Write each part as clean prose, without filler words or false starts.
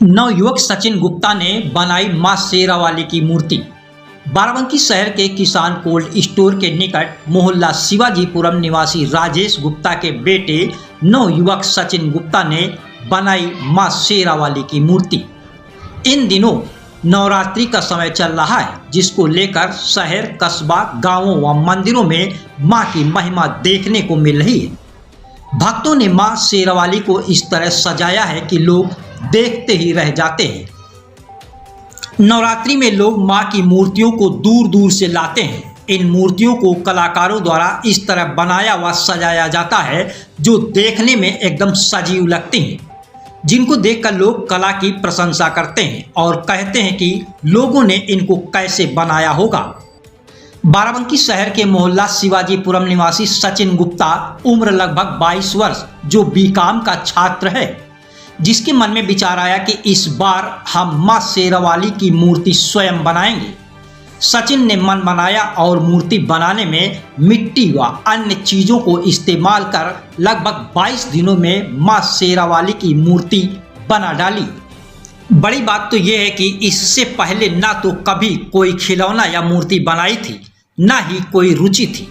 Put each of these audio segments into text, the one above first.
नवयुवक सचिन गुप्ता ने बनाई मां शेरावाली की मूर्ति। बाराबंकी शहर के किसान कोल्ड स्टोर के निकट मोहल्ला शिवाजीपुरम निवासी राजेश गुप्ता के बेटे नवयुवक सचिन गुप्ता ने बनाई मां शेरावाली की मूर्ति। इन दिनों नवरात्रि का समय चल रहा है, जिसको लेकर शहर, कस्बा, गांवों व मंदिरों में मां की महिमा देखने को मिल रही है। भक्तों ने मां शेरावाली को इस तरह सजाया है कि लोग देखते ही रह जाते हैं। नवरात्रि में लोग मां की मूर्तियों को दूर दूर से लाते हैं। इन मूर्तियों को कलाकारों द्वारा इस तरह बनाया व सजाया जाता है जो देखने में एकदम सजीव लगती हैं, जिनको देखकर लोग कला की प्रशंसा करते हैं और कहते हैं कि लोगों ने इनको कैसे बनाया होगा। बाराबंकी शहर के मोहल्ला शिवाजीपुरम निवासी सचिन गुप्ता, उम्र लगभग 22 वर्ष, जो बीकॉम का छात्र है, जिसके मन में विचार आया कि इस बार हम मां शेरावाली की मूर्ति स्वयं बनाएंगे। सचिन ने मन बनाया और मूर्ति बनाने में मिट्टी व अन्य चीज़ों को इस्तेमाल कर लगभग 22 दिनों में मां शेरावाली की मूर्ति बना डाली। बड़ी बात तो यह है कि इससे पहले ना तो कभी कोई खिलौना या मूर्ति बनाई थी, ना ही कोई रुचि थी।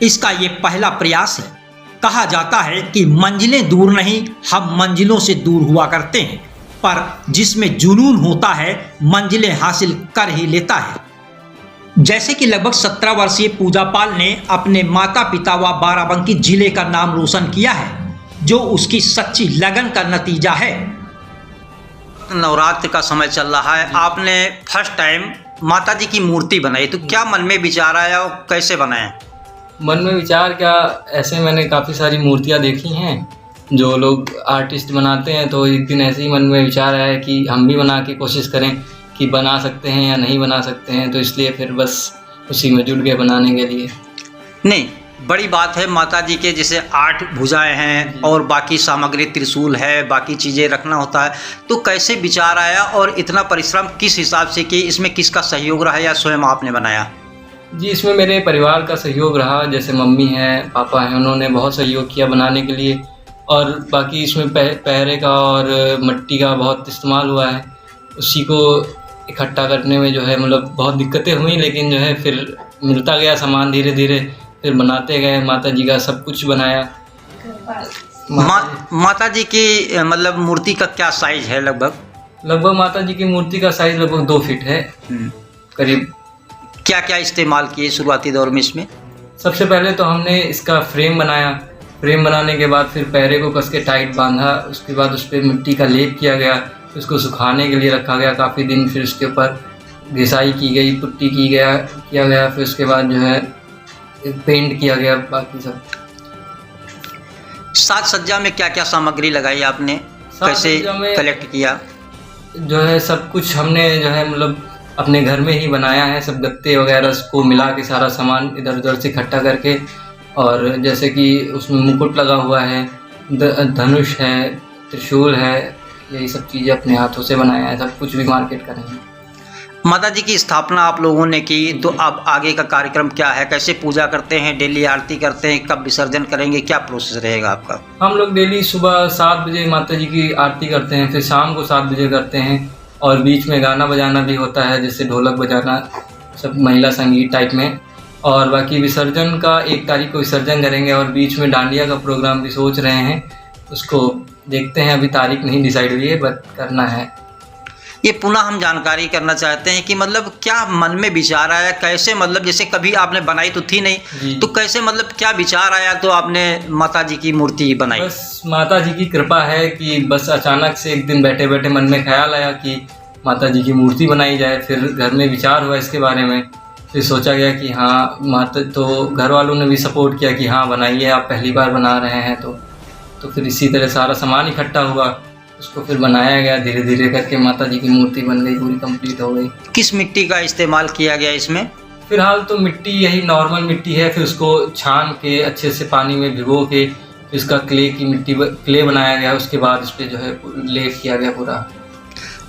इसका ये पहला प्रयास है। कहा जाता है कि मंजिलें दूर नहीं, हम मंजिलों से दूर हुआ करते हैं, पर जिसमें जुनून होता है मंजिलें हासिल कर ही लेता है। जैसे कि लगभग 17 वर्षीय पूजा पाल ने अपने माता पिता व बाराबंकी जिले का नाम रोशन किया है, जो उसकी सच्ची लगन का नतीजा है। नवरात्र का समय चल रहा है, आपने फर्स्ट टाइम माता जी की मूर्ति बनाई, तो क्या मन में विचार आया और कैसे बनाया? मन में विचार क्या, ऐसे मैंने काफ़ी सारी मूर्तियाँ देखी हैं जो लोग आर्टिस्ट बनाते हैं, तो एक दिन ऐसे ही मन में विचार आया कि हम भी बना के कोशिश करें कि बना सकते हैं या नहीं बना सकते हैं, तो इसलिए फिर बस उसी में जुट गए बनाने के लिए। नहीं, बड़ी बात है। माता जी के जैसे 8 भुजाएं हैं और बाकी सामग्री त्रिशूल है, बाकी चीज़ें रखना होता है, तो कैसे विचार आया और इतना परिश्रम किस हिसाब से कि इसमें किसका सहयोग रहा या स्वयं आपने बनाया? जी, इसमें मेरे परिवार का सहयोग रहा। जैसे मम्मी हैं, पापा हैं, उन्होंने बहुत सहयोग किया बनाने के लिए, और बाकी इसमें पहरे का और मिट्टी का बहुत इस्तेमाल हुआ है। उसी को इकट्ठा करने में जो है मतलब बहुत दिक्कतें हुई, लेकिन जो है फिर मिलता गया सामान धीरे धीरे, फिर बनाते गए। माता जी का सब कुछ बनाया। माता जी की मतलब मूर्ति का क्या साइज है? लगभग माता जी की मूर्ति का साइज लगभग 2 फीट है करीब। क्या क्या इस्तेमाल किए शुरुआती दौर में इसमें? सबसे पहले तो हमने इसका फ्रेम बनाया। फ्रेम बनाने के बाद फिर पैरे को कस के टाइट बांधा। उसके बाद उस पर मिट्टी का लेप किया गया, उसको सुखाने के लिए रखा गया काफ़ी दिन। फिर उसके ऊपर घिसाई की गई, पुट्टी किया गया। फिर उसके बाद जो है पेंट किया गया। बाकी सब साज सज्जा में क्या क्या सामग्री लगाई आपने, कैसे कलेक्ट किया? जो है सब कुछ हमने जो है मतलब अपने घर में ही बनाया है। सब गत्ते वगैरह को मिला के सारा सामान इधर उधर से इकट्ठा करके, और जैसे कि उसमें मुकुट लगा हुआ है, धनुष है, त्रिशूल है, यही सब चीज़ें अपने हाथों से बनाया है। सब कुछ भी मार्केट करेंगे। माता जी की स्थापना आप लोगों ने की, तो अब आगे का कार्यक्रम क्या है? कैसे पूजा करते हैं? डेली आरती करते हैं? कब विसर्जन करेंगे? क्या प्रोसेस रहेगा आपका? हम लोग डेली सुबह 7 बजे माता जी की आरती करते हैं, फिर शाम को 7 बजे करते हैं, और बीच में गाना बजाना भी होता है, जैसे ढोलक बजाना, सब महिला संगीत टाइप में। और बाकी विसर्जन का 1 तारीख को विसर्जन करेंगे, और बीच में डांडिया का प्रोग्राम भी सोच रहे हैं। उसको देखते हैं, अभी तारीख नहीं डिसाइड हुई है, बट करना है। ये पुनः हम जानकारी करना चाहते हैं कि मतलब क्या मन में विचार आया, कैसे मतलब जैसे कभी आपने बनाई तो थी नहीं, तो कैसे मतलब क्या विचार आया तो आपने माता जी की मूर्ति बनाई? बस माता जी की कृपा है कि बस अचानक से एक दिन बैठे बैठे मन में ख्याल आया कि माता जी की मूर्ति बनाई जाए। फिर घर में विचार हुआ इसके बारे में, फिर सोचा गया कि हाँ माता, तो घर वालों ने भी सपोर्ट किया कि हाँ बनाइए, आप पहली बार बना रहे हैं। तो फिर इसी तरह सारा सामान इकट्ठा हुआ, उसको फिर बनाया गया। धीरे धीरे करके माता जी की मूर्ति बन गई, पूरी कंप्लीट हो गई। किस मिट्टी का इस्तेमाल किया गया इसमें? फिलहाल तो मिट्टी यही नॉर्मल मिट्टी है, फिर उसको छान के अच्छे से पानी में भिगो के फिर इसका क्ले बनाया गया। उसके बाद इस पर जो है लेप किया गया पूरा।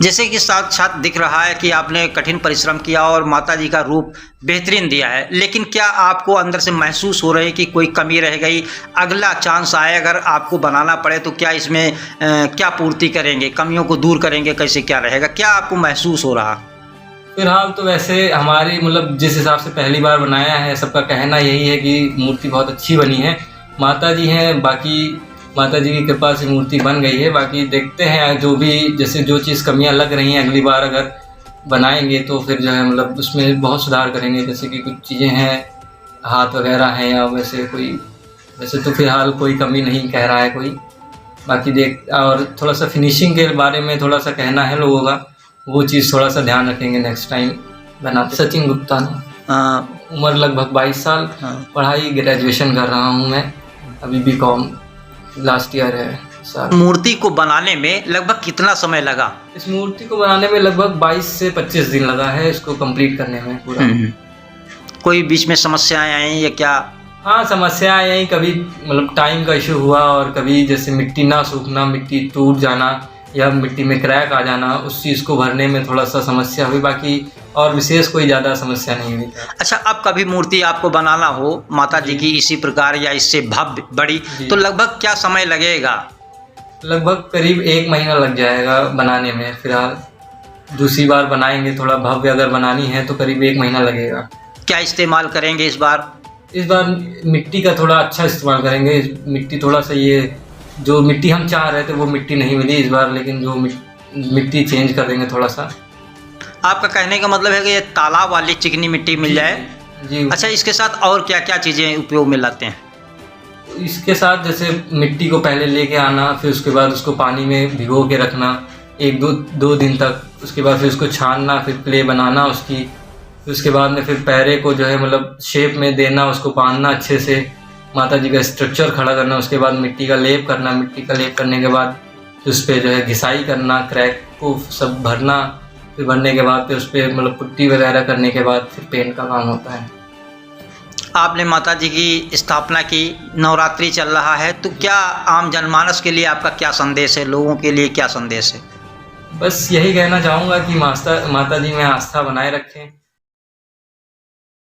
जैसे कि साक्षात दिख रहा है कि आपने कठिन परिश्रम किया और माता जी का रूप बेहतरीन दिया है, लेकिन क्या आपको अंदर से महसूस हो रही है कि कोई कमी रह गई? अगला चांस आए अगर आपको बनाना पड़े तो क्या इसमें क्या पूर्ति करेंगे, कमियों को दूर करेंगे, कैसे क्या रहेगा, क्या आपको महसूस हो रहा? फिलहाल तो वैसे हमारी मतलब जिस हिसाब से पहली बार बनाया है, सबका कहना यही है कि मूर्ति बहुत अच्छी बनी है। माता जी हैं, बाकी माता जी की कृपा से मूर्ति बन गई है। बाकी देखते हैं जो भी जैसे जो चीज़ कमियां लग रही हैं, अगली बार अगर बनाएंगे तो फिर जो है मतलब उसमें बहुत सुधार करेंगे। जैसे कि कुछ चीज़ें हैं, हाथ वगैरह हैं, या वैसे तो फिलहाल कोई कमी नहीं कह रहा है कोई। बाकी और थोड़ा सा फिनिशिंग के बारे में थोड़ा सा कहना है लोगों का, वो चीज़ थोड़ा सा ध्यान रखेंगे नेक्स्ट टाइम बनाते। सचिन गुप्ता ने, उम्र लगभग 22 साल, पढ़ाई ग्रेजुएशन कर रहा हूँ मैं, अभी BCom लास्ट ईयर है साल। मूर्ति को बनाने में लगभग कितना समय लगा? इस मूर्ति को बनाने में लगभग 22 से 25 दिन लगा है, इसको कंप्लीट करने में पूरा। कोई बीच में समस्याएं आई या क्या? हाँ, समस्याएं आई, कभी मतलब टाइम का इशू हुआ, और कभी जैसे मिट्टी ना सूखना, मिट्टी टूट जाना, या मिट्टी में क्रैक आ जाना, उस चीज़ को भरने में थोड़ा सा समस्या हुई। बाकी और विशेष कोई ज़्यादा समस्या नहीं हुई। अच्छा, अब कभी मूर्ति आपको बनाना हो माता जी की इसी प्रकार या इससे भव्य बड़ी, तो लगभग क्या समय लगेगा? लगभग करीब 1 महीना लग जाएगा बनाने में। फिलहाल दूसरी बार बनाएंगे, थोड़ा भव्य अगर बनानी है तो करीब 1 महीना लगेगा। क्या इस्तेमाल करेंगे इस बार? इस बार मिट्टी का थोड़ा अच्छा इस्तेमाल करेंगे। मिट्टी थोड़ा सा, ये जो मिट्टी हम चाह रहे थे वो मिट्टी नहीं मिली इस बार, लेकिन जो मिट्टी चेंज कर देंगे थोड़ा सा। आपका कहने का मतलब है कि ये तालाब वाली चिकनी मिट्टी मिल जाए जी। अच्छा, इसके साथ और क्या क्या चीज़ें उपयोग में लाते हैं? इसके साथ जैसे मिट्टी को पहले लेके आना, फिर उसके बाद उसको पानी में भिगो के रखना 1-2 दिन तक, उसके बाद फिर उसको छानना, फिर प्ले बनाना उसकी, फिर उसके बाद में फिर पैरे को जो है मतलब शेप में देना, उसको बांधना अच्छे से, माता जी का स्ट्रक्चर खड़ा करना, उसके बाद मिट्टी का लेप करना, मिट्टी का लेप करने के बाद फिर उस पर जो है घिसाई करना, क्रैक को सब भरना, फिर भरने के बाद फिर उस पर मतलब पुट्टी वगैरह करने के बाद फिर पेंट का काम होता है। आपने माता जी की स्थापना की, नवरात्रि चल रहा है, तो क्या आम जनमानस के लिए आपका क्या संदेश है, लोगों के लिए क्या संदेश है? बस यही कहना चाहूँगा कि माता जी में आस्था बनाए रखें।